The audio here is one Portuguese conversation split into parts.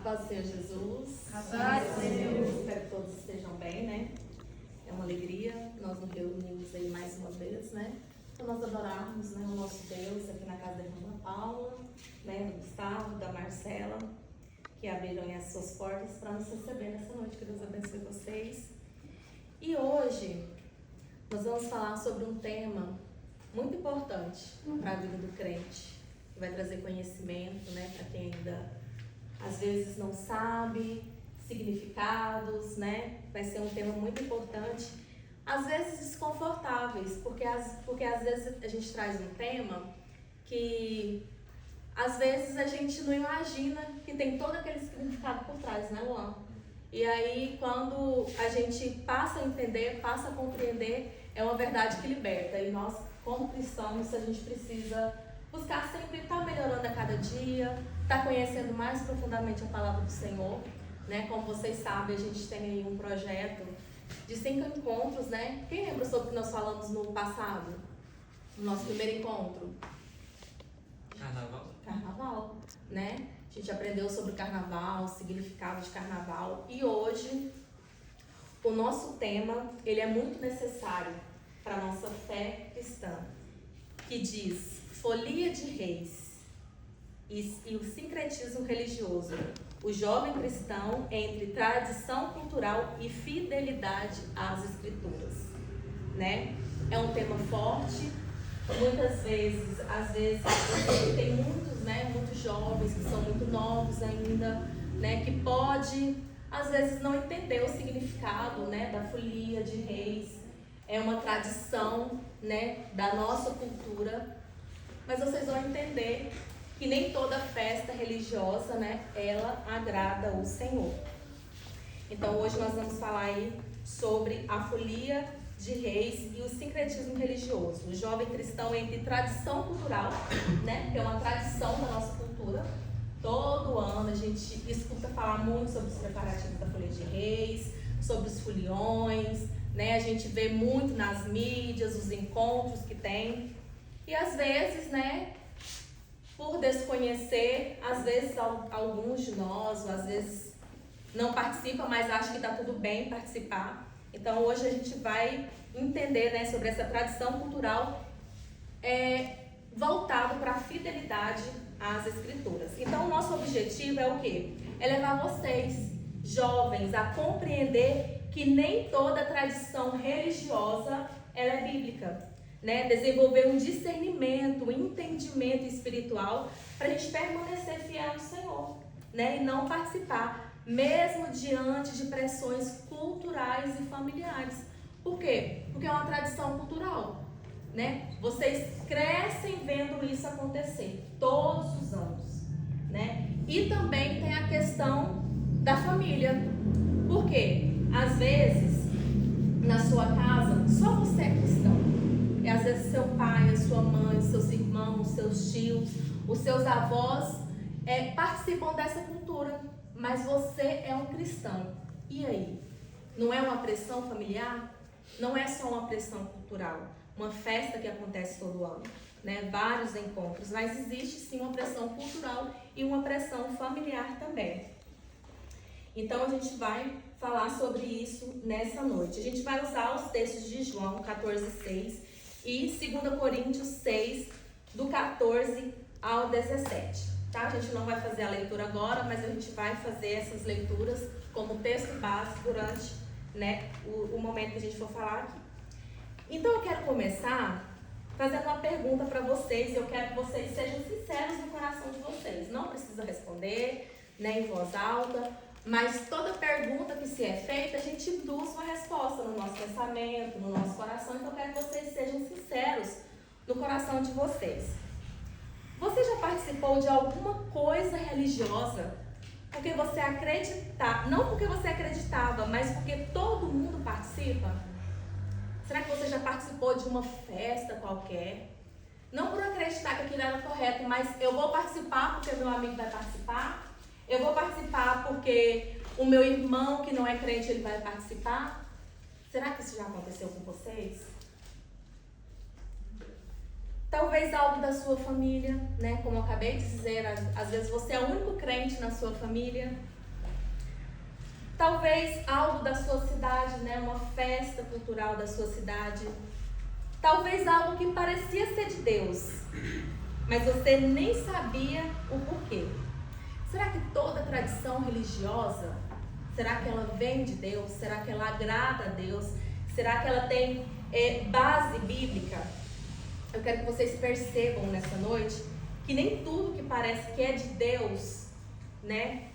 paz do Senhor Jesus. A paz do Senhor. Espero que todos estejam bem, né? É uma alegria nós nos reunimos aí mais uma vez, né? Para nós adorarmos, né, o nosso Deus aqui na casa da irmã Paula, né, do Gustavo, da Marcela, que abriram aí as suas portas para nos receber nessa noite. Que Deus abençoe vocês. E hoje nós vamos falar sobre um tema muito importante para a vida do crente, que vai trazer conhecimento, né, para quem ainda às vezes não sabe significados, né? Vai ser um tema muito importante, às vezes desconfortáveis, porque às vezes a gente traz um tema que às vezes a gente não imagina que tem todo aquele significado por trás, né, Luan? E aí, quando a gente passa a entender, passa a compreender, é uma verdade que liberta. E nós, como cristãos, a gente precisa buscar sempre estar melhorando a cada dia, estar conhecendo mais profundamente a palavra do Senhor, né? Como vocês sabem, a gente tem aí um projeto de 5 encontros, né? Quem lembra sobre o que nós falamos no passado? No nosso primeiro encontro? Carnaval, né? A gente aprendeu sobre o carnaval, o significado de carnaval. E hoje, o nosso tema, ele é muito necessário para a nossa fé cristã, que diz: Folia de Reis e o sincretismo religioso, o jovem cristão entre tradição cultural e fidelidade às escrituras, né? É um tema forte. Muitas vezes, às vezes, tem muitos, né, muitos jovens que são muito novos ainda, né, que pode, às vezes, não entender o significado, né, da folia de reis. É uma tradição, né, da nossa cultura, mas vocês vão entender que nem toda festa religiosa, né, ela agrada o Senhor. Então, hoje nós vamos falar aí sobre a folia de reis e o sincretismo religioso, o jovem cristão entre tradição cultural, né, que é uma tradição da nossa cultura. Todo ano a gente escuta falar muito sobre os preparativos da folia de reis, sobre os foliões, né, a gente vê muito nas mídias, os encontros que tem, e às vezes, né, por desconhecer, às vezes alguns de nós, ou às vezes não participam, mas acham que está tudo bem participar. Então hoje a gente vai entender, né, sobre essa tradição cultural voltado para a fidelidade às escrituras. Então o nosso objetivo é o quê? É levar vocês, jovens, a compreender que nem toda tradição religiosa ela é bíblica, né? Desenvolver um discernimento, um entendimento espiritual para a gente permanecer fiel ao Senhor, né? E não participar, mesmo diante de pressões culturais e familiares. Por quê? Porque é uma tradição cultural, né? Vocês crescem vendo isso acontecer todos os anos, né? E também tem a questão da família. Por quê? Às vezes, na sua casa, só você é cristão. E às vezes seu pai, a sua mãe, seus irmãos, seus tios, os seus avós participam dessa cultura, mas você é um cristão. E aí? Não é uma pressão familiar? Não é só uma pressão cultural, uma festa que acontece todo ano, né? Vários encontros, mas existe sim uma pressão cultural e uma pressão familiar também. Então a gente vai falar sobre isso nessa noite. A gente vai usar os textos de João 14:6 e 2 Coríntios 6, do 14 ao 17. Tá? A gente não vai fazer a leitura agora, mas a gente vai fazer essas leituras como texto base durante, né, o momento que a gente for falar aqui. Então eu quero começar fazendo uma pergunta para vocês. Eu quero que vocês sejam sinceros no coração de vocês. Não precisa responder, né, em voz alta, mas toda pergunta que se é feita, a gente induz uma resposta no nosso pensamento, no nosso coração. Então eu quero que vocês sejam sinceros no coração de vocês. Você já participou de alguma coisa religiosa porque você acreditava, não porque você acreditava, mas porque todo mundo participa? Será que você já participou de uma festa qualquer? Não por acreditar que aquilo era correto, mas eu vou participar porque meu amigo vai participar? Eu vou participar porque o meu irmão que não é crente, ele vai participar? Será que isso já aconteceu com vocês? Talvez algo da sua família, né? Como eu acabei de dizer, às vezes você é o único crente na sua família, Talvez algo da sua cidade, né? Uma festa cultural da sua cidade. Talvez algo que parecia ser de Deus, mas você nem sabia o porquê. Será que toda tradição religiosa, será que ela vem de Deus? Será que ela agrada a Deus? Será que ela tem base bíblica? Eu quero que vocês percebam nessa noite que nem tudo que parece que é de Deus, né,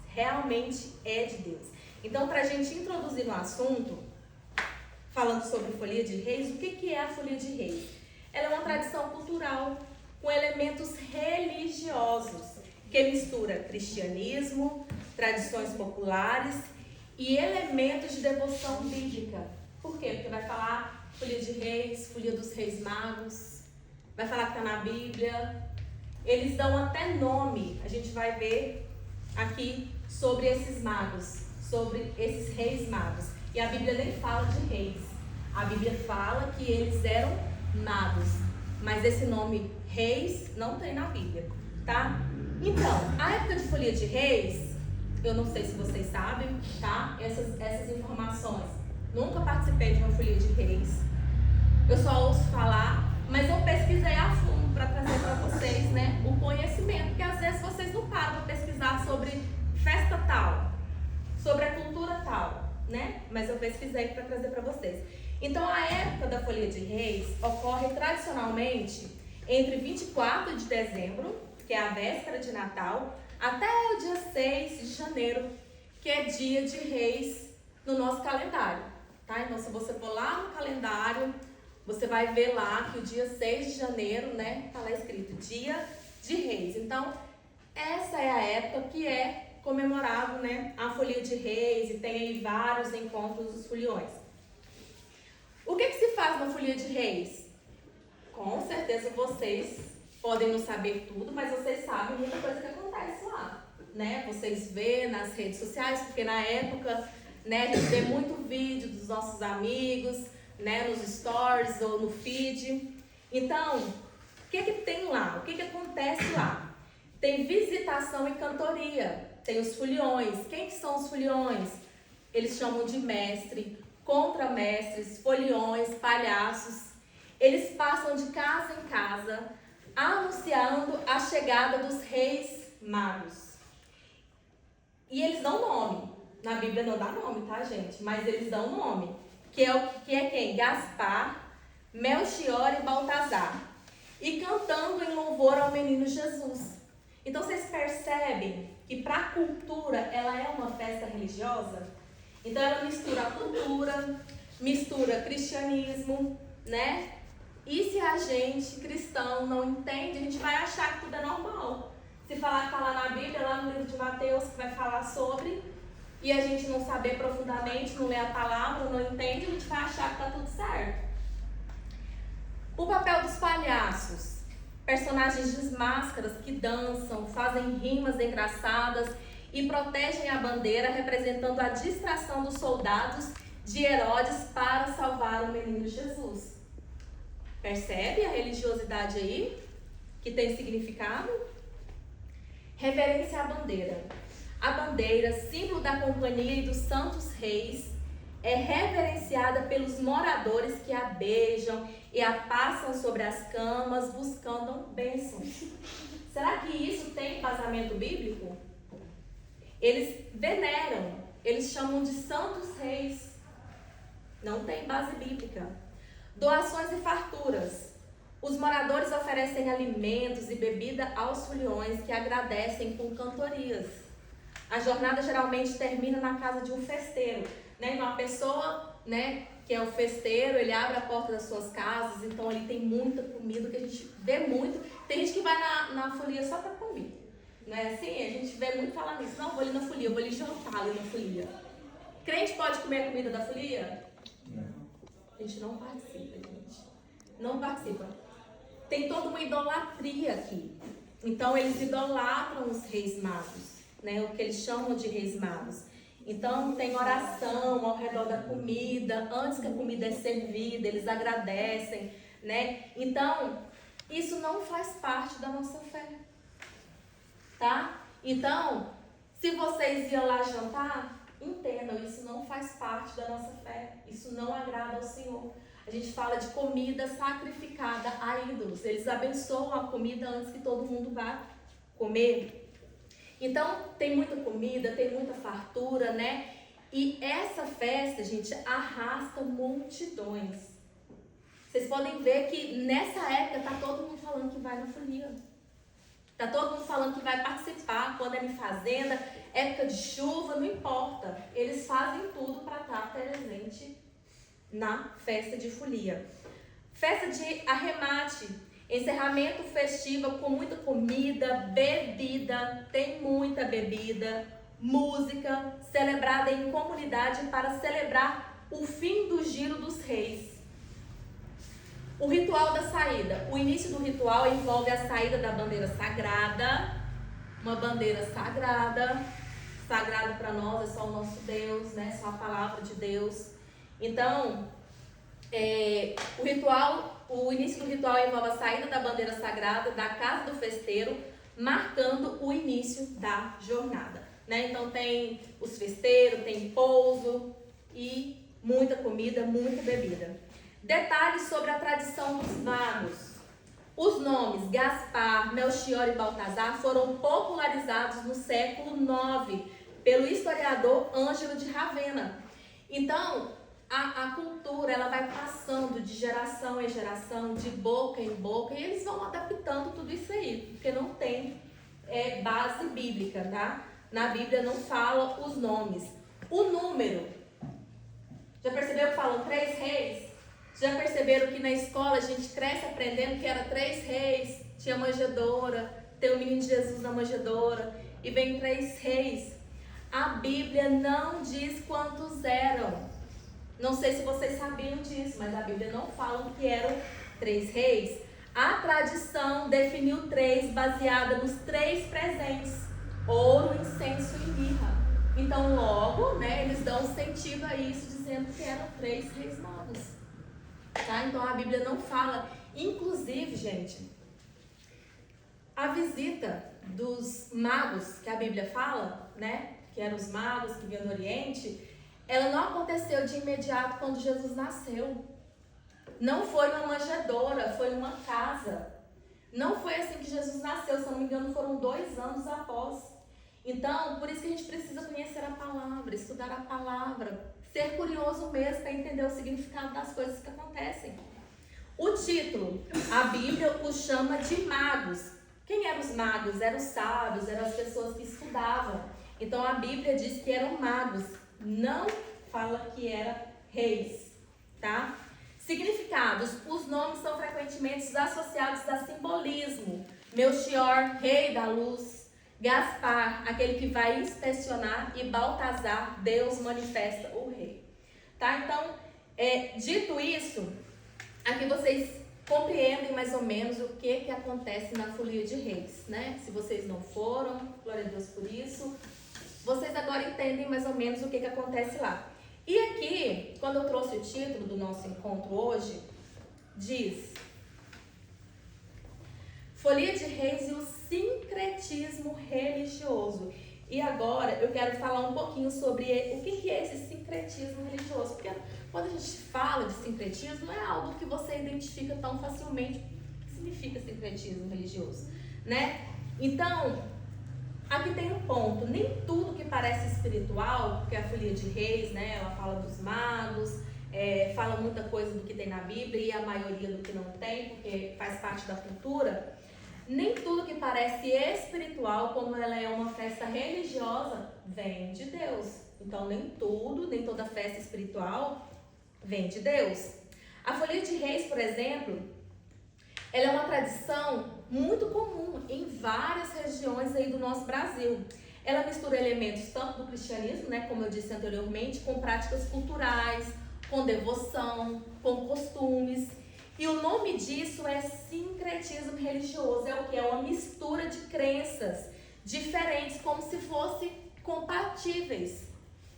realmente é de Deus. Então, para a gente introduzir no assunto, falando sobre Folia de Reis, o que é a Folia de Reis? Ela é uma tradição cultural com elementos religiosos, que mistura cristianismo, tradições populares e elementos de devoção bíblica. Por quê? Porque vai falar Folia de Reis, Folia dos Reis Magos, vai falar que está na Bíblia. Eles dão até nome, a gente vai ver aqui sobre esses magos, sobre esses reis magos. E a Bíblia nem fala de reis, a Bíblia fala que eles eram magos, mas esse nome reis não tem na Bíblia, tá? Então, a época de Folia de Reis, eu não sei se vocês sabem, tá? Essas informações. Nunca participei de uma Folia de Reis, eu só ouço falar, mas eu pesquisei a fundo para trazer para vocês, né, o conhecimento, porque às vezes vocês não param para pesquisar sobre festa tal, sobre a cultura tal, né? Mas eu pesquisei para trazer para vocês. Então, a época da Folia de Reis ocorre tradicionalmente entre 24 de dezembro, que é a véspera de Natal, até o dia 6 de janeiro, que é dia de Reis no nosso calendário, tá? Então, se você for lá no calendário, você vai ver lá que o dia 6 de janeiro, né, tá lá escrito Dia de Reis. Então, essa é a época que é comemorado, né, a Folia de Reis, e tem aí vários encontros dos foliões. O que se faz na Folia de Reis? Com certeza vocês podem não saber tudo, mas vocês sabem muita coisa que acontece lá, né? Vocês vê nas redes sociais, porque na época, né, a gente vê muito vídeo dos nossos amigos, né, nos stories ou no feed. Então, o que tem lá? O que acontece lá? Tem visitação e cantoria, tem os foliões. Quem que são os foliões? Eles chamam de mestre, contramestres, foliões, palhaços. Eles passam de casa em casa, anunciando a chegada dos reis magos. E eles dão nome. Na Bíblia não dá nome, tá, gente? Mas eles dão nome. Que é quem? Gaspar, Melchior e Baltazar. E cantando em louvor ao menino Jesus. Então, vocês percebem que para a cultura, ela é uma festa religiosa? Então, ela mistura a cultura, mistura cristianismo, né? E se a gente, cristão, não entende, a gente vai achar que tudo é normal. Se falar que está lá na Bíblia, lá no livro de Mateus, que vai falar sobre, e a gente não saber profundamente, não ler a palavra, não entende, a gente vai achar que está tudo certo. O papel dos palhaços. Personagens de máscaras que dançam, fazem rimas engraçadas e protegem a bandeira, representando a distração dos soldados de Herodes para salvar o menino Jesus. Percebe a religiosidade aí? Que tem significado? Reverência à bandeira. A bandeira, símbolo da companhia e dos santos reis, é reverenciada pelos moradores que a beijam e a passam sobre as camas buscando bênçãos. Será que isso tem embasamento bíblico? Eles veneram, eles chamam de santos reis. Não tem base bíblica. Doações e farturas. Os moradores oferecem alimentos e bebida aos foliões, que agradecem com cantorias. A jornada geralmente termina na casa de um festeiro, né? Então, a pessoa, né, que é o festeiro, ele abre a porta das suas casas, então ali tem muita comida, que a gente vê muito. Tem gente que vai na folia só para comer, não é assim? A gente vê muito falar nisso. Não, vou ali na folia, vou ali jantar ali na folia. Crente pode comer a comida da folia? Não. A gente não participa, gente. Não participa. Tem toda uma idolatria aqui. Então, eles idolatram os reis magos, né? O que eles chamam de reis magos. Então, tem oração ao redor da comida, antes que a comida é servida, eles agradecem, né? Então, isso não faz parte da nossa fé, tá? Então, se vocês iam lá jantar, entendam, isso não faz parte da nossa fé. Isso não agrada ao Senhor. A gente fala de comida sacrificada a ídolos. Eles abençoam a comida antes que todo mundo vá comer. Então, tem muita comida, tem muita fartura, né? E essa festa, gente, arrasta multidões. Vocês podem ver que nessa época tá todo mundo falando que vai na folia. Tá todo mundo falando que vai participar, quando é em fazenda, época de chuva, não importa. Eles fazem tudo para estar presente na festa de folia. Festa de arremate, encerramento festivo com muita comida, bebida, tem muita bebida, música, celebrada em comunidade para celebrar o fim do giro dos reis. O ritual da saída. O início do ritual envolve a saída da bandeira sagrada, uma bandeira sagrada para nós é só o nosso Deus, né? Só a palavra de Deus. Então, o início do ritual envolve a saída da bandeira sagrada da casa do festeiro, marcando o início da jornada, né? Então tem os festeiros, tem pouso e muita comida, muita bebida. Detalhes sobre a tradição dos magos. Os nomes Gaspar, Melchior e Baltazar foram popularizados no século IX pelo historiador Ângelo de Ravenna. Então, a cultura ela vai passando de geração em geração, de boca em boca, e eles vão adaptando tudo isso aí, porque não tem base bíblica, tá? Na Bíblia não fala os nomes. O número, já percebeu que falam 3 reis? Já perceberam que na escola a gente cresce aprendendo que era 3 reis, tinha manjedoura, tem o menino Jesus na manjedoura, e vem 3 reis. A Bíblia não diz quantos eram. Não sei se vocês sabiam disso, mas a Bíblia não fala que eram 3 reis. A tradição definiu 3 baseada nos 3 presentes: ouro, incenso e mirra. Então logo, né, eles dão sentido a isso, dizendo que eram 3 reis magos. Tá? Então a Bíblia não fala. Inclusive, gente, a visita dos magos que a Bíblia fala, né, que eram os magos que vinham do Oriente, ela não aconteceu de imediato quando Jesus nasceu. Não foi uma manjedoura, foi uma casa. Não foi assim que Jesus nasceu, se não me engano, foram 2 anos após. Então, por isso que a gente precisa conhecer a palavra, estudar a palavra, ser curioso mesmo para entender o significado das coisas que acontecem. O título, a Bíblia os chama de magos. Quem eram os magos? Eram os sábios, eram as pessoas que estudavam. Então a Bíblia diz que eram magos, não fala que eram reis, tá? Significados, os nomes são frequentemente associados a simbolismo. Melchior, rei da luz. Gaspar, aquele que vai inspecionar, e Baltazar, Deus manifesta o rei. Tá? Então, dito isso, aqui vocês compreendem mais ou menos o que acontece na folia de reis, né? Se vocês não foram, glória a Deus por isso, vocês agora entendem mais ou menos o que acontece lá. E aqui, quando eu trouxe o título do nosso encontro hoje, diz: Folia de Reis e o sincretismo religioso. E agora eu quero falar um pouquinho sobre o que é esse sincretismo religioso. Porque quando a gente fala de sincretismo, não é algo que você identifica tão facilmente. O que significa sincretismo religioso, né? Então, aqui tem um ponto. Nem tudo que parece espiritual, porque a Folia de Reis, né, ela fala dos magos, fala muita coisa do que tem na Bíblia e a maioria do que não tem, porque faz parte da cultura. Nem tudo que parece espiritual, como ela é uma festa religiosa, vem de Deus. Então, nem toda festa espiritual vem de Deus. A Folia de Reis, por exemplo, ela é uma tradição muito comum em várias regiões aí do nosso Brasil. Ela mistura elementos tanto do cristianismo, né, como eu disse anteriormente, com práticas culturais, com devoção, com costumes. E o nome disso é sincretismo religioso. É o que? É uma mistura de crenças diferentes, como se fossem compatíveis,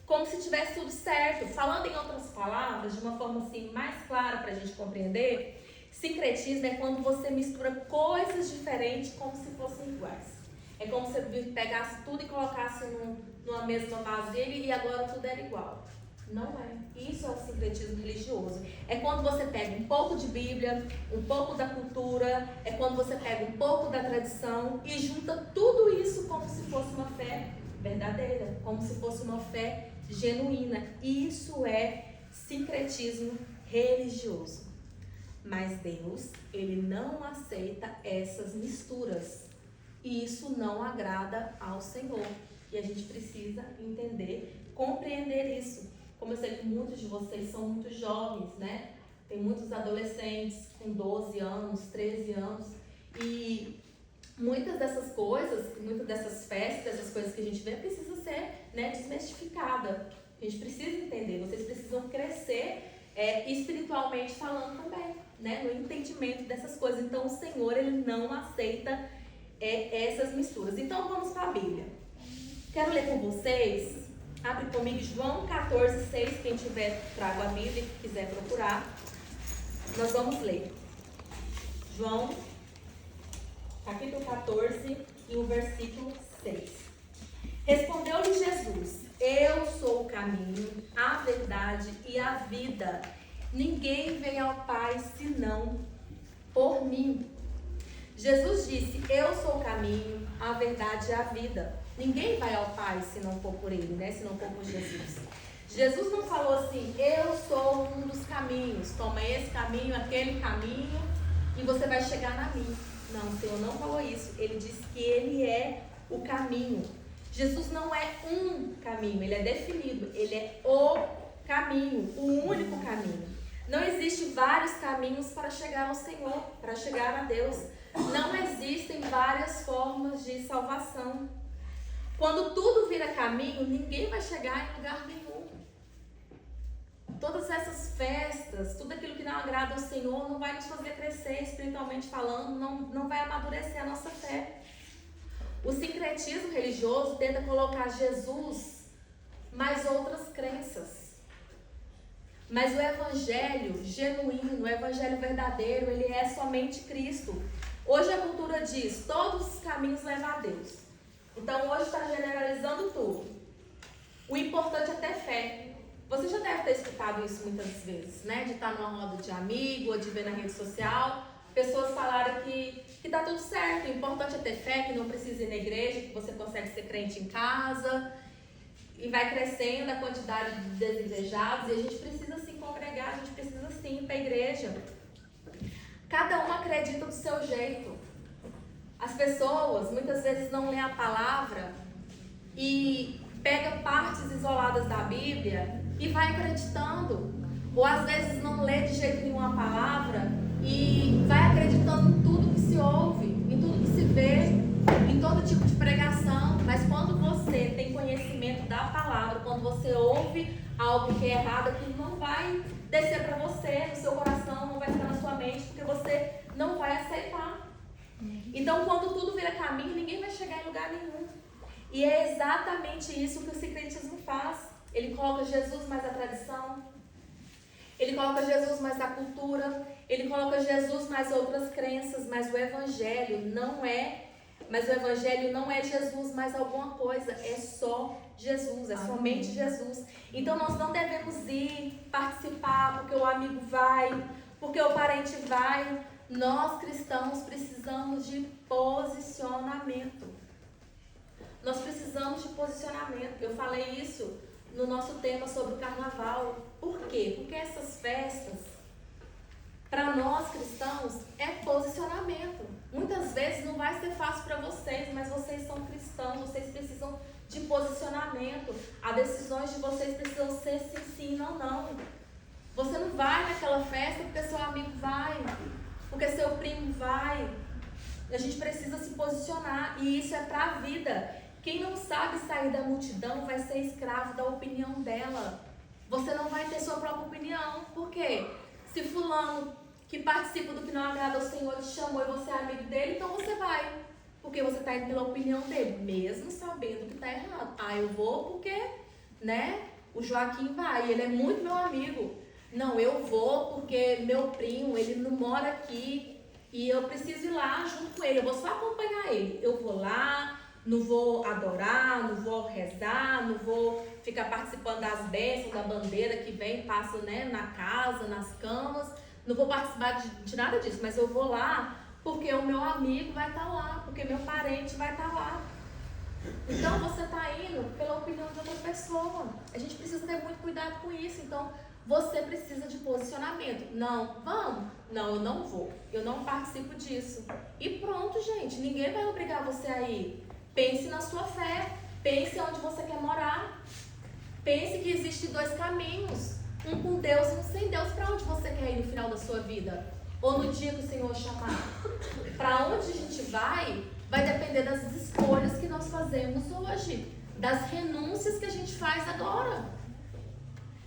como se tivesse tudo certo. Falando em outras palavras, de uma forma assim mais clara para a gente compreender, sincretismo é quando você mistura coisas diferentes como se fossem iguais. É como se você pegasse tudo e colocasse numa mesma vasilha e agora tudo era igual. Não é. Isso é o sincretismo religioso. É quando você pega um pouco de Bíblia, um pouco da cultura, é quando você pega um pouco da tradição e junta tudo isso como se fosse uma fé verdadeira, como se fosse uma fé genuína. Isso é sincretismo religioso. Mas Deus, Ele não aceita essas misturas. E isso não agrada ao Senhor. E a gente precisa entender, compreender isso. Como eu sei que muitos de vocês são muito jovens, né? Tem muitos adolescentes com 12 anos, 13 anos. E muitas dessas coisas, muitas dessas festas, essas coisas que a gente vê, precisa ser, né, desmistificada. A gente precisa entender. Vocês precisam crescer espiritualmente falando também, né? No entendimento dessas coisas. Então, o Senhor, Ele não aceita essas misturas. Então, vamos para a Bíblia. Quero ler com vocês. Abre comigo João 14, 6, quem tiver, trago a Bíblia e quiser procurar. Nós vamos ler. João, capítulo 14, e o versículo 6. Respondeu-lhe Jesus: Eu sou o caminho, a verdade e a vida. Ninguém vem ao Pai senão por mim. Jesus disse: Eu sou o caminho, a verdade e a vida. Ninguém vai ao Pai se não for por Ele, né? Se não for por Jesus. Jesus não falou assim: eu sou um dos caminhos, toma esse caminho, aquele caminho e você vai chegar na mim. Não, o Senhor não falou isso. Ele disse que Ele é o caminho. Jesus não é um caminho, Ele é definido. Ele é o caminho, o único caminho. Não existe vários caminhos para chegar ao Senhor, para chegar a Deus. Não existem várias formas de salvação. Quando tudo vira caminho, ninguém vai chegar em lugar nenhum. Todas essas festas, tudo aquilo que não agrada ao Senhor, não vai nos fazer crescer espiritualmente falando, não vai amadurecer a nossa fé. O sincretismo religioso tenta colocar Jesus mais outras crenças. Mas o evangelho genuíno, o evangelho verdadeiro, ele é somente Cristo. Hoje a cultura diz: todos os caminhos levam a Deus. Então hoje está generalizando tudo. O importante é ter fé. Você já deve ter escutado isso muitas vezes, né? De estar numa roda de amigo ou de ver na rede social, pessoas falarem que tá tudo certo, o importante é ter fé, que não precisa ir na igreja, que você consegue ser crente em casa. E vai crescendo a quantidade de desejados, e a gente precisa sim congregar, a gente precisa sim ir para a igreja. Cada um acredita do seu jeito. As pessoas muitas vezes não lêem a palavra e pega partes isoladas da Bíblia e vai acreditando. Ou às vezes não lê de jeito nenhum a palavra e vai acreditando em tudo que se ouve, em tudo que se vê, em todo tipo de pregação. Mas quando você tem conhecimento da palavra, quando você ouve algo que é errado, aquilo não vai descer para você, no seu coração, não vai ficar na sua mente, porque você não vai aceitar. Então, quando tudo vira caminho, ninguém vai chegar em lugar nenhum. E é exatamente isso que o sincretismo faz. Ele coloca Jesus mais a tradição, ele coloca Jesus mais a cultura, ele coloca Jesus mais outras crenças, mas o evangelho não é Jesus mais alguma coisa, é só Jesus, é somente Jesus. Então nós não devemos ir participar porque o amigo vai, porque o parente vai. Nós cristãos precisamos de posicionamento. Nós precisamos de posicionamento. Eu falei isso no nosso tema sobre o carnaval. Por quê? Porque essas festas, para nós cristãos, é posicionamento. Muitas vezes não vai ser fácil para vocês, mas vocês são cristãos, vocês precisam de posicionamento. As decisões de vocês precisam ser sim ou não. Você não vai naquela festa porque seu amigo vai, porque seu primo vai. A gente precisa se posicionar e isso é para a vida. Quem não sabe sair da multidão vai ser escravo da opinião dela. Você não vai ter sua própria opinião. Por quê? Se fulano que participa do que não agrada ao Senhor te chamou e você é amigo dele, então você vai. Porque você está indo pela opinião dele, mesmo sabendo que está errado. Ah, eu vou porque, né, o Joaquim vai, ele é muito meu amigo. Não, eu vou porque meu primo, ele não mora aqui e eu preciso ir lá junto com ele. Eu vou só acompanhar ele. Eu vou lá, não vou adorar, não vou rezar, não vou ficar participando das bênçãos, da bandeira que vem, passa, né, na casa, nas camas. Não vou participar de nada disso, mas eu vou lá porque o meu amigo vai estar lá, porque meu parente vai estar lá. Então você está indo pela opinião de outra pessoa. A gente precisa ter muito cuidado com isso. Então você precisa de posicionamento. Não, vamos? Não, eu não vou. Eu não participo disso. E pronto, gente. Ninguém vai obrigar você a ir. Pense na sua fé. Pense onde você quer morar. Pense que existem dois caminhos. Um com Deus e um sem Deus. Para onde você quer ir no final da sua vida? Ou no dia que o Senhor chamar? Para onde a gente vai depender das escolhas que nós fazemos hoje. Das renúncias que a gente faz agora.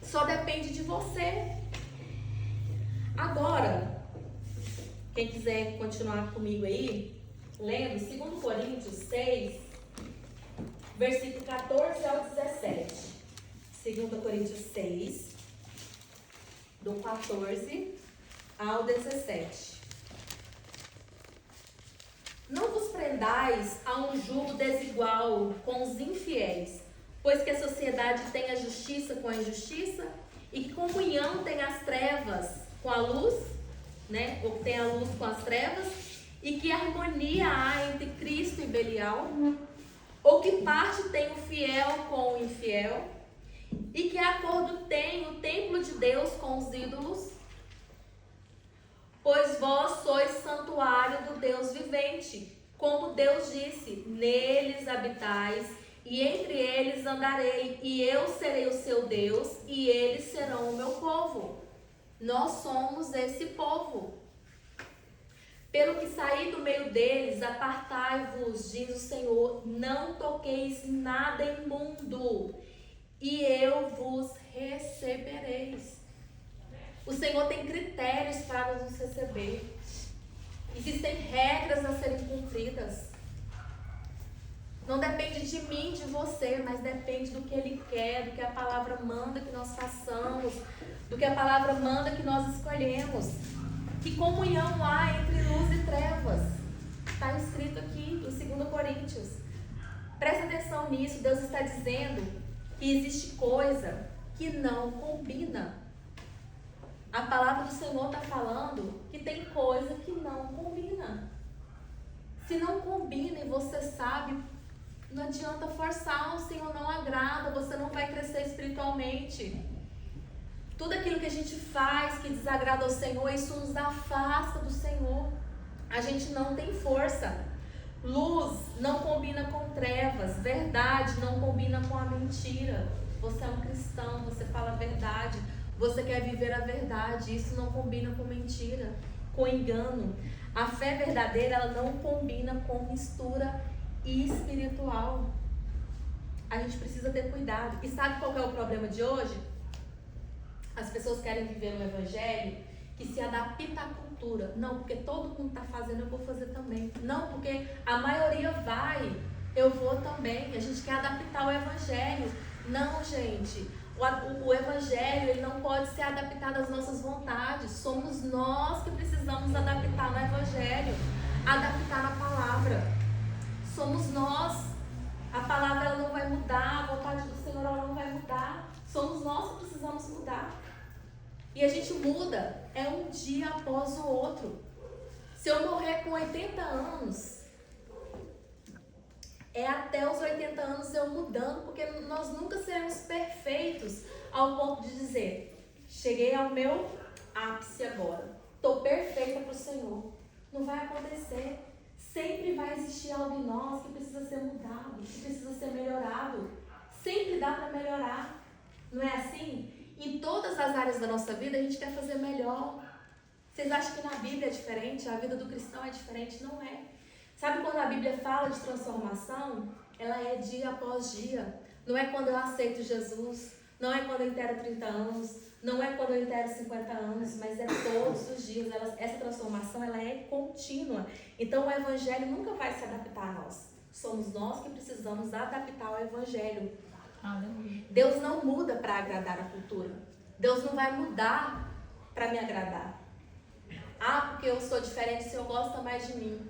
Só depende de você. Agora, quem quiser continuar comigo aí, lendo 2 Coríntios 6, versículo 14 ao 17. 2 Coríntios 6, do 14 ao 17. Não vos prendais a um jugo desigual com os infiéis, pois que a sociedade tem a justiça com a injustiça, e que comunhão tem as trevas com a luz, né? Ou tem a luz com as trevas, e que harmonia há entre Cristo e Belial, ou que parte tem o fiel com o infiel, e que acordo tem o templo de Deus com os ídolos, pois vós sois santuário do Deus vivente, como Deus disse, neles habitais, e entre eles andarei, e eu serei o seu Deus, e eles serão o meu povo. Nós somos esse povo. Pelo que saí do meio deles, apartai-vos, diz o Senhor, não toqueis nada imundo, e eu vos recebereis. O Senhor tem critérios para nos receber. Existem regras a serem cumpridas. Não depende de mim, de você, mas depende do que Ele quer, do que a palavra manda que nós façamos, do que a palavra manda que nós escolhemos. Que comunhão há entre luz e trevas? Está escrito aqui em 2 Coríntios. Presta atenção nisso, Deus está dizendo que existe coisa que não combina. A palavra do Senhor está falando que tem coisa que não combina. Se não combina e você sabe, não adianta forçar, o Senhor não agrada, você não vai crescer espiritualmente. Tudo aquilo que a gente faz que desagrada ao Senhor, isso nos afasta do Senhor. A gente não tem força. Luz não combina com trevas, verdade não combina com a mentira. Você é um cristão, você fala a verdade. Você quer viver a verdade, isso não combina com mentira, com engano. A fé verdadeira, ela não combina com mistura espiritual. A gente precisa ter cuidado. E sabe qual é o problema de hoje? As pessoas querem viver um evangelho que se adapta à cultura. Não, porque todo mundo está fazendo, eu vou fazer também. Não, porque a maioria vai, eu vou também. A gente quer adaptar o evangelho. Não, gente. O evangelho, ele não pode ser adaptado às nossas vontades. Somos nós que precisamos adaptar no evangelho, adaptar na palavra. Somos nós. A palavra, ela não vai mudar, a vontade do Senhor, ela não vai mudar. Somos nós que precisamos mudar. E a gente muda, é um dia após o outro. Se eu morrer com 80 anos, é até os 80 anos eu mudando, porque nós nunca seremos perfeitos ao ponto de dizer, cheguei ao meu ápice agora, estou perfeita para o Senhor. Não vai acontecer. Sempre vai existir algo em nós que precisa ser mudado, que precisa ser melhorado. Sempre dá para melhorar. Não é assim? Em todas as áreas da nossa vida a gente quer fazer melhor. Vocês acham que na Bíblia é diferente? A vida do cristão é diferente? Não é. Sabe quando a Bíblia fala de transformação? Ela é dia após dia. Não é quando eu aceito Jesus, não é quando eu intero 30 anos, não é quando eu intero 50 anos, mas é todos os dias. Essa transformação, ela é contínua. Então o Evangelho nunca vai se adaptar a nós. Somos nós que precisamos adaptar ao Evangelho. Aleluia. Deus não muda para agradar a cultura. Deus não vai mudar para me agradar. Ah, porque eu sou diferente, o Senhor gosta mais de mim.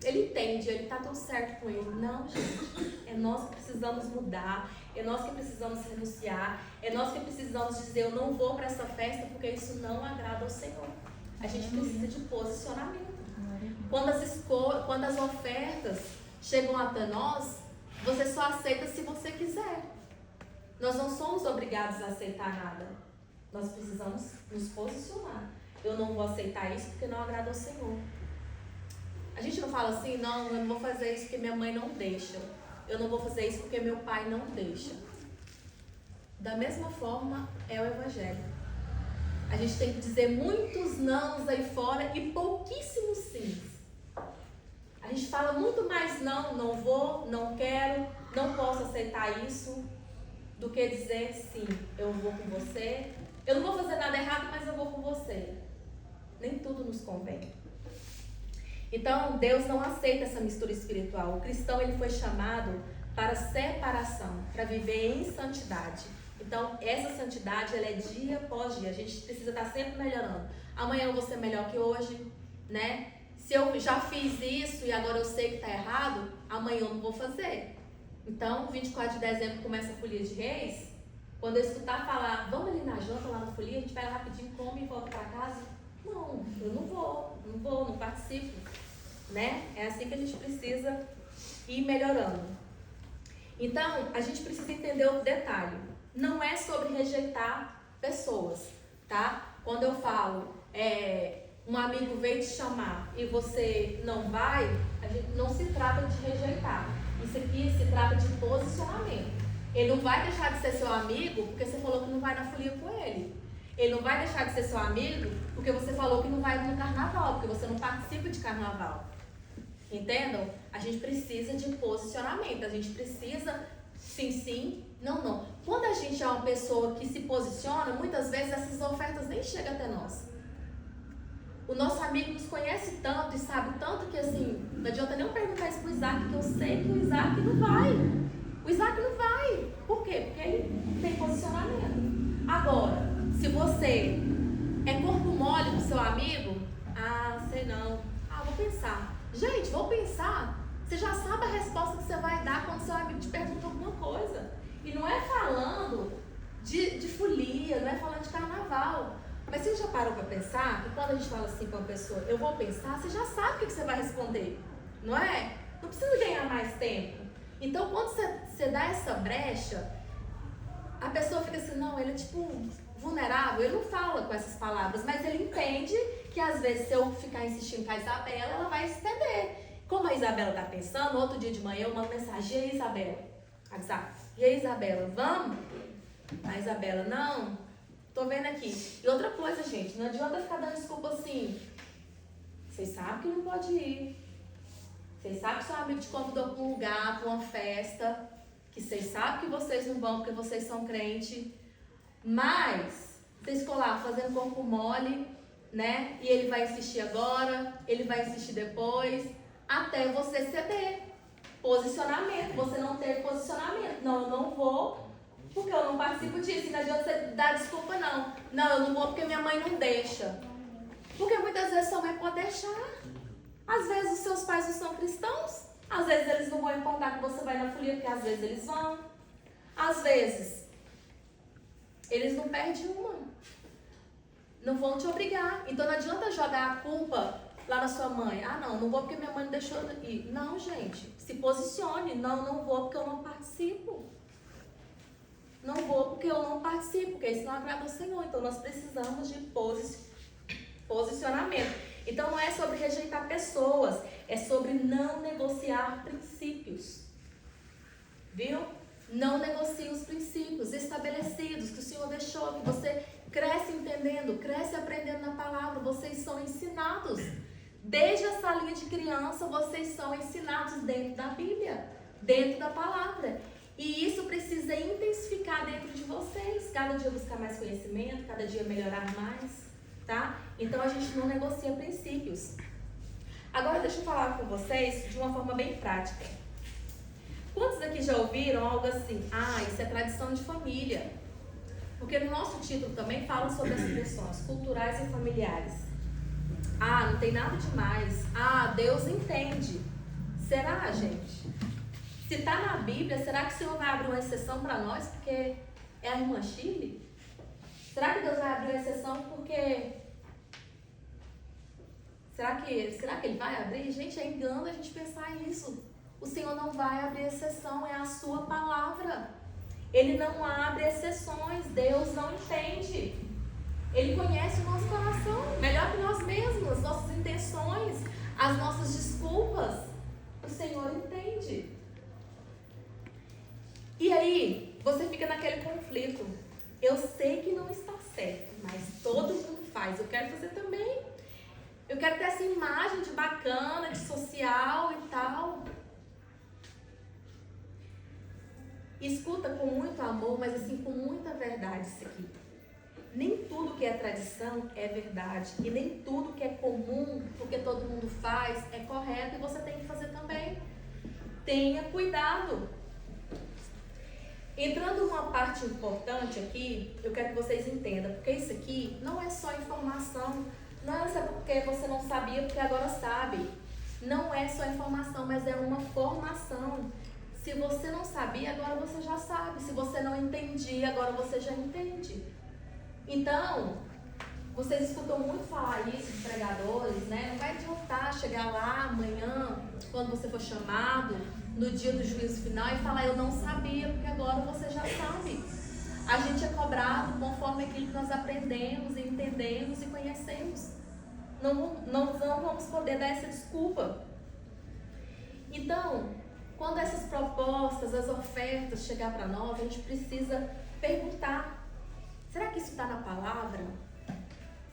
ele entende, ele tá tudo certo com ele. Não, gente, é nós que precisamos mudar, é nós que precisamos renunciar, é nós que precisamos dizer, eu não vou para essa festa porque isso não agrada ao Senhor. A gente precisa de posicionamento. Quando as ofertas chegam até nós, você só aceita se você quiser. Nós não somos obrigados a aceitar nada. Nós precisamos nos posicionar. Eu não vou aceitar isso porque não agrada ao Senhor. A gente não fala assim, não, eu não vou fazer isso porque minha mãe não deixa. Eu não vou fazer isso porque meu pai não deixa. Da mesma forma é o Evangelho. A gente tem que dizer muitos nãos aí fora e pouquíssimos sims. A gente fala muito mais não vou, não quero, não posso aceitar isso, do que dizer sim, eu vou com você. Eu não vou fazer nada errado, mas eu vou com você. Nem tudo nos convém. Então, Deus não aceita essa mistura espiritual. O cristão, ele foi chamado para separação, para viver em santidade. Então, essa santidade, ela é dia após dia. A gente precisa estar sempre melhorando. Amanhã eu vou ser melhor que hoje, né? Se eu já fiz isso e agora eu sei que está errado, amanhã eu não vou fazer. Então, 24 de dezembro começa a Folia de Reis. Quando eu escutar falar, vamos ali na janta, lá na folia, a gente vai lá rapidinho, come e volta para casa. Não, eu não participo. Né? É assim que a gente precisa ir melhorando. Então, a gente precisa entender o detalhe. Não é sobre rejeitar pessoas, tá? Quando eu falo, um amigo veio te chamar e você não vai, a gente não se trata de rejeitar. Isso aqui se trata de posicionamento. Ele não vai deixar de ser seu amigo porque você falou que não vai na folia com ele. Ele não vai deixar de ser seu amigo porque você falou que não vai no carnaval, porque você não participa de carnaval. Entendam? A gente precisa de posicionamento. A gente precisa sim, não. Quando a gente é uma pessoa que se posiciona, muitas vezes essas ofertas nem chegam até nós. O nosso amigo nos conhece tanto e sabe tanto que assim, não adianta nem eu perguntar isso pro Isaac, que eu sei que o Isaac não vai. O Isaac não vai. Por quê? Porque ele tem posicionamento. Agora, se você é corpo mole pro seu amigo, sei não. Vou pensar. Gente, vou pensar. Você já sabe a resposta que você vai dar quando seu amigo te pergunta alguma coisa. E não é falando de folia, não é falando de carnaval. Mas você já parou para pensar que quando a gente fala assim para uma pessoa, eu vou pensar, você já sabe o que você vai responder, não é? Não precisa ganhar mais tempo. Então, quando você dá essa brecha, a pessoa fica assim, não, ele é tipo vulnerável, ele não fala com essas palavras, mas ele entende que às vezes se eu ficar insistindo com a Isabela, ela vai estender. Como a Isabela tá pensando, outro dia de manhã eu mando mensagem, e aí, Isabela? E aí, Isabela, vamos? A Isabela, não, tô vendo aqui. E outra coisa, gente, não adianta ficar dando desculpa assim, vocês sabem que não pode ir. Vocês sabem que seu amigo te convidou para um lugar, para uma festa, que vocês sabem que vocês não vão porque vocês são crentes, mas vocês ficam lá fazendo corpo mole, né? E ele vai insistir agora, ele vai insistir depois, até você ceder. Posicionamento, você não ter posicionamento. Não, eu não vou porque eu não participo disso. E não adianta você dar desculpa, não. Não, eu não vou porque minha mãe não deixa. Porque muitas vezes sua mãe pode deixar. Às vezes os seus pais não são cristãos. Às vezes eles não vão importar que você vai na folia, porque às vezes eles vão. Às vezes eles não perdem uma. Não vão te obrigar. Então não adianta jogar a culpa lá na sua mãe. Não vou porque minha mãe não deixou ir. Não, gente, se posicione. Não vou porque eu não participo. Não vou porque eu não participo, porque isso não agrada ao Senhor. Então nós precisamos de posicionamento. Então não é sobre rejeitar pessoas, é sobre não negociar princípios. Viu? Não negocie os princípios estabelecidos que o Senhor deixou, que você cresce entendendo, cresce aprendendo na palavra, vocês são ensinados. Desde a salinha de criança, vocês são ensinados dentro da Bíblia, dentro da palavra. E isso precisa intensificar dentro de vocês, cada dia buscar mais conhecimento, cada dia melhorar mais. Tá? Então a gente não negocia princípios. Agora deixa eu falar com vocês de uma forma bem prática. Quantos aqui já ouviram algo assim? Isso é tradição de família. Porque no nosso título também fala sobre as questões culturais e familiares. Ah, não tem nada demais. Ah, Deus entende. Será, gente? Se está na Bíblia, será que o Senhor vai abrir uma exceção para nós porque é a irmã Shirley? Será que Deus vai abrir uma exceção porque... Será que Ele vai abrir? Gente, é engano a gente pensar isso. O Senhor não vai abrir exceção, é a sua palavra. Ele não abre exceções, Deus não entende. Ele conhece o nosso coração melhor que nós mesmos, nossas intenções, as nossas desculpas. O Senhor entende. E aí, você fica naquele conflito. Eu sei que não está certo, mas todo mundo faz. Eu quero fazer também. Eu quero ter essa imagem de bacana, de social e tal. Escuta com muito amor, mas assim, com muita verdade isso aqui. Nem tudo que é tradição é verdade. E nem tudo que é comum, porque todo mundo faz, é correto e você tem que fazer também. Tenha cuidado. Entrando numa parte importante aqui, eu quero que vocês entendam, porque isso aqui não é só informação, não é só porque você não sabia, porque agora sabe. Não é só informação, mas é uma formação. Se você não sabia, agora você já sabe. Se você não entendia, agora você já entende. Então, vocês escutam muito falar isso de pregadores, né? Não vai adiantar chegar lá amanhã, quando você for chamado, no dia do juízo final, e falar, eu não sabia, porque agora você já sabe. A gente é cobrado conforme aquilo que nós aprendemos, entendemos e conhecemos. Não vamos poder dar essa desculpa. Então, quando essas propostas, as ofertas chegar para nós, a gente precisa perguntar, será que isso está na palavra?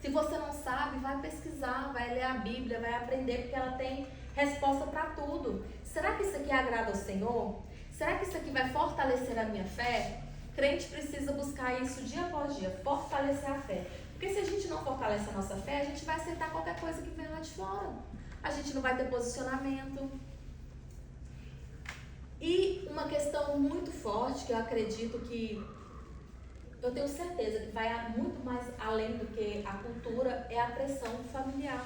Se você não sabe, vai pesquisar, vai ler a Bíblia, vai aprender, porque ela tem resposta para tudo. Será que isso aqui agrada ao Senhor? Será que isso aqui vai fortalecer a minha fé? Crente precisa buscar isso dia após dia, fortalecer a fé. Porque se a gente não fortalece a nossa fé, a gente vai aceitar qualquer coisa que vem lá de fora. A gente não vai ter posicionamento. E uma questão muito forte, que eu acredito que, eu tenho certeza que vai muito mais além do que a cultura, é a pressão familiar.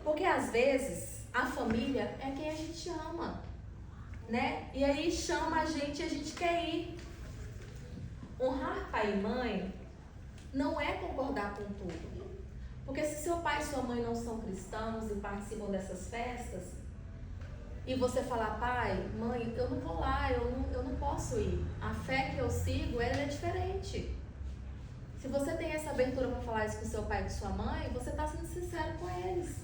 Porque às vezes a família é quem a gente ama, né? E aí chama a gente quer ir. Honrar pai e mãe não é concordar com tudo. Porque se seu pai e sua mãe não são cristãos e participam dessas festas, e você falar, pai, mãe, eu não vou lá, eu não posso ir. A fé que eu sigo, ela é diferente. Se você tem essa abertura para falar isso com seu pai e com sua mãe, você está sendo sincero com eles.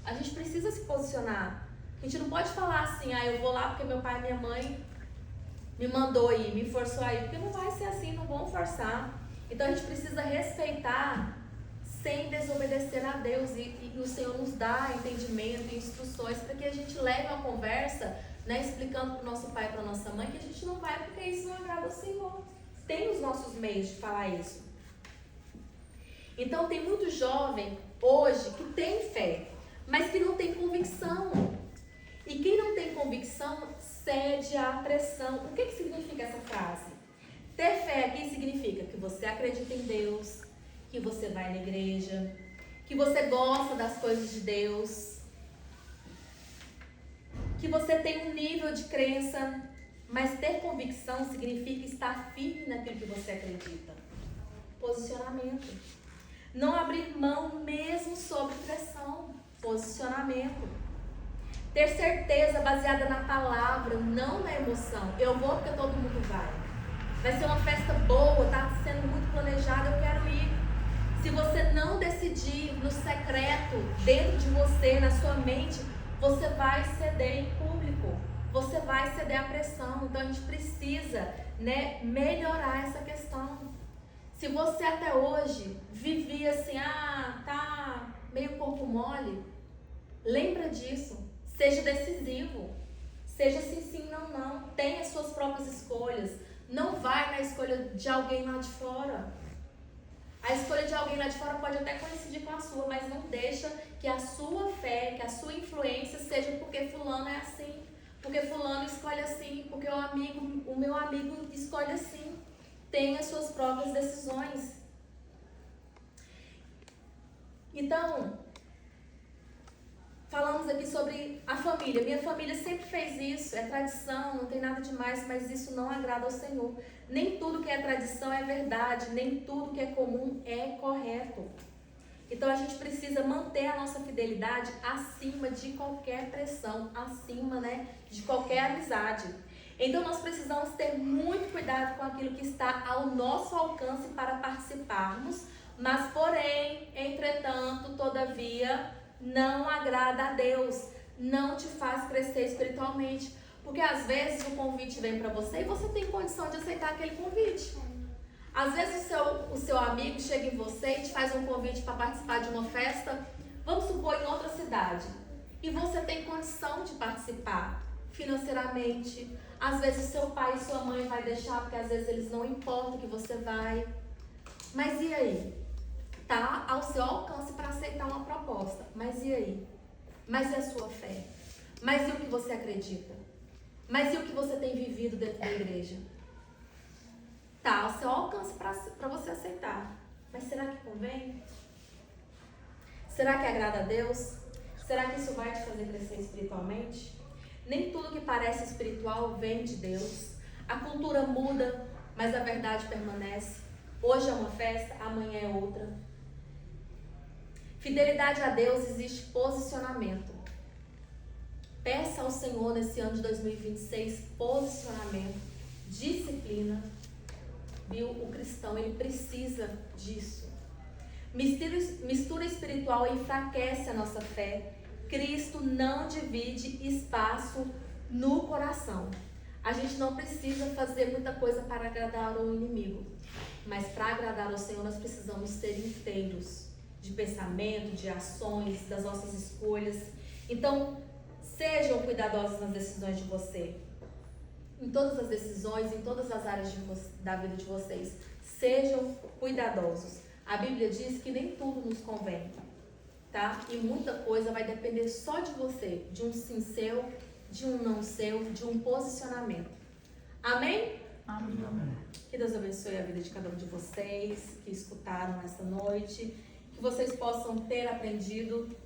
A gente precisa se posicionar. A gente não pode falar assim, eu vou lá porque meu pai e minha mãe me mandou ir, me forçou a ir. Porque não vai ser assim, não vão forçar. Então a gente precisa respeitar sem desobedecer a Deus. E o Senhor nos dá entendimento e instruções para que a gente leve uma conversa, né, explicando para o nosso pai e para a nossa mãe que a gente não vai porque isso não agrada ao Senhor. Tem os nossos meios de falar isso. Então tem muito jovem hoje que tem fé, mas que não tem convicção. E quem não tem convicção cede à pressão. O que significa essa frase? Ter fé aqui significa que você acredita em Deus, que você vai na igreja, que você gosta das coisas de Deus, que você tem um nível de crença, mas ter convicção significa estar firme naquilo que você acredita. Posicionamento. Não abrir mão mesmo sob pressão. Posicionamento. Ter certeza baseada na palavra, não na emoção. Eu vou porque todo mundo vai. Vai ser uma festa boa, tá sendo muito planejada, eu quero ir. Se você não decidir no secreto, dentro de você, na sua mente, você vai ceder em público. Você vai ceder à pressão. Então a gente precisa, né, melhorar essa questão. Se você até hoje vivia assim, tá meio corpo mole, lembra disso. Seja decisivo. Seja sim, não. Tenha suas próprias escolhas. Não vai na escolha de alguém lá de fora. A escolha de alguém lá de fora pode até coincidir com a sua, mas não deixa que a sua fé, que a sua influência seja porque fulano é assim, porque fulano escolhe assim, porque o meu amigo escolhe assim. Tenha suas próprias decisões. Então, falamos aqui sobre a família. Minha família sempre fez isso, é tradição, não tem nada demais, mas isso não agrada ao Senhor. Nem tudo que é tradição é verdade, nem tudo que é comum é correto. Então a gente precisa manter a nossa fidelidade acima de qualquer pressão, acima, de qualquer amizade. Então nós precisamos ter muito cuidado com aquilo que está ao nosso alcance para participarmos, mas porém, entretanto, todavia, não agrada a Deus, não te faz crescer espiritualmente, porque às vezes o convite vem para você e você tem condição de aceitar aquele convite. Às vezes o seu amigo chega em você e te faz um convite para participar de uma festa, vamos supor, em outra cidade, e você tem condição de participar financeiramente. Às vezes seu pai e sua mãe vai deixar, porque às vezes eles não importam que você vai. Mas e aí? Tá ao seu alcance para aceitar uma proposta. Mas e aí? Mas e a sua fé? Mas e o que você acredita? Mas e o que você tem vivido dentro da igreja? Tá ao seu alcance para você aceitar. Mas será que convém? Será que agrada a Deus? Será que isso vai te fazer crescer espiritualmente? Nem tudo que parece espiritual vem de Deus. A cultura muda, mas a verdade permanece. Hoje é uma festa, amanhã é outra. Fidelidade a Deus existe posicionamento. Peça ao Senhor nesse ano de 2026 posicionamento, disciplina. Viu? O cristão, ele precisa disso. Mistura espiritual enfraquece a nossa fé. Cristo não divide espaço no coração. A gente não precisa fazer muita coisa para agradar o inimigo. Mas para agradar ao Senhor, nós precisamos ser inteiros de pensamento, de ações, das nossas escolhas. Então, sejam cuidadosos nas decisões de você. Em todas as decisões, em todas as áreas da vida de vocês. Sejam cuidadosos. A Bíblia diz que nem tudo nos convém, tá? E muita coisa vai depender só de você, de um sim seu, de um não seu, de um posicionamento. Amém? Amém. Que Deus abençoe a vida de cada um de vocês que escutaram essa noite. Que vocês possam ter aprendido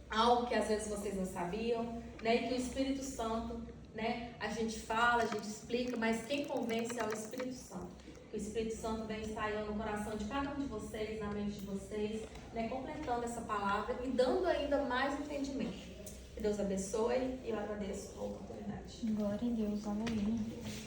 algo que às vezes vocês não sabiam, E que o Espírito Santo, a gente fala, a gente explica, mas quem convence é o Espírito Santo. Que o Espírito Santo vem ensaiando no coração de cada um de vocês, na mente de vocês, completando essa palavra e dando ainda mais entendimento. Que Deus abençoe e eu agradeço a oportunidade. Glória a Deus, aleluia.